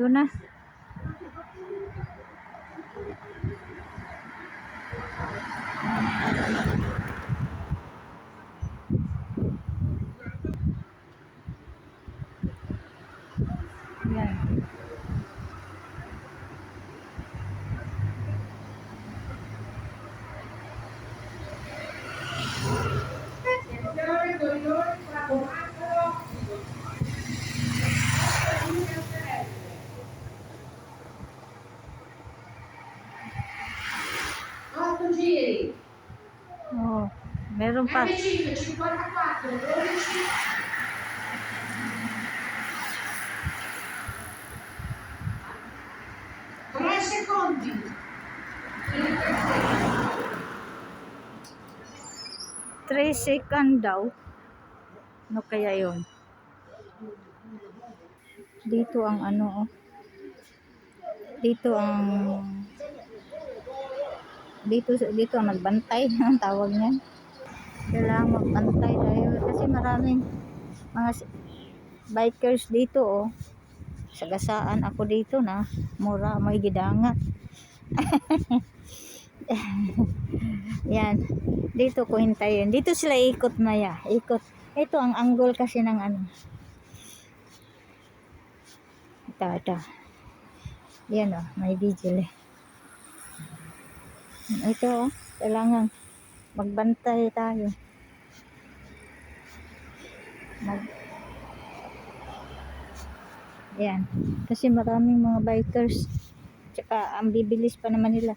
Dito na. Yan. Oh, meron pa. Secondi. 3 second daw. Ano kaya yun? Dito ang ano, oh. Dito ang nagbantay ang tawag niyan. Kailangan magbantay tayo kasi maraming mga bikers dito, oh. Sagasaan ako dito na mura, may gidanga. Yan. Dito ko hintayin. Dito sila ikot na ya. Ikot. Ito ang angle kasi ng ano. Ito. Yan, oh. May vigil eh. Ito, oh. Kailangan magbantay tayo. Yan. Kasi maraming mga bikers. Tsaka ang bibilis pa naman nila.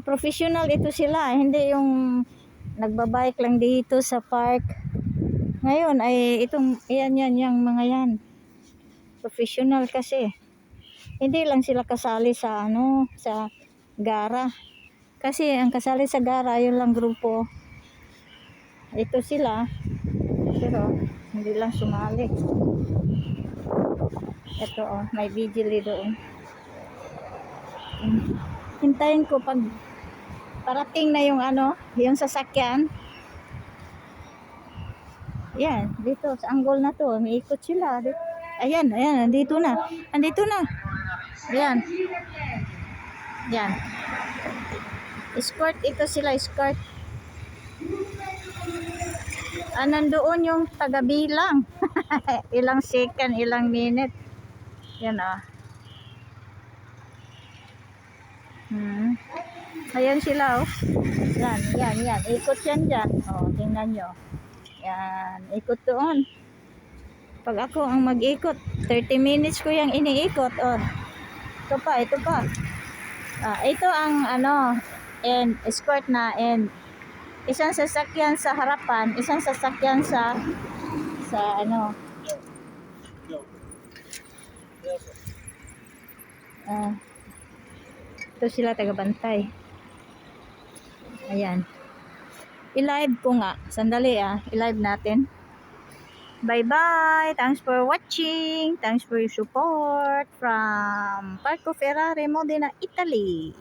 Professional ito sila. Hindi yung nagbabike lang dito sa park. Ngayon ay itong yan yung mga yan. Professional kasi. Hindi lang sila kasali sa ano, sa gara. Kasi ang kasali sa gara, yun lang grupo. Ito sila. Pero hindi lang sumali. Ito, oh, may vigil doon. Hintayin ko pag parating na yung ano, yung sasakyan. Yan, dito sa angle na to, may ikot sila. Ayan, nandito na. Andito na. Ayan. Yan. Escort ito sila, escort. Nandoon yung tagabilang. Ilang second, ilang minute. Yan, ah. Ayan sila, oh. Yan. Ikot yan dyan. Oh, tingnan nyo. Yan, ikot doon. Pag ako ang mag-ikot, 30 minutes ko yung iniikot. Oh. Ito pa. Ito ang ano, and escort na, and isang sasakyan sa harapan, isang sasakyan sa ano. Ito sila tagabantay. Ayan. I-live ko nga. Sandali, i-live natin. Bye-bye. Thanks for watching. Thanks for your support from Parco Ferrari, Modena, Italy.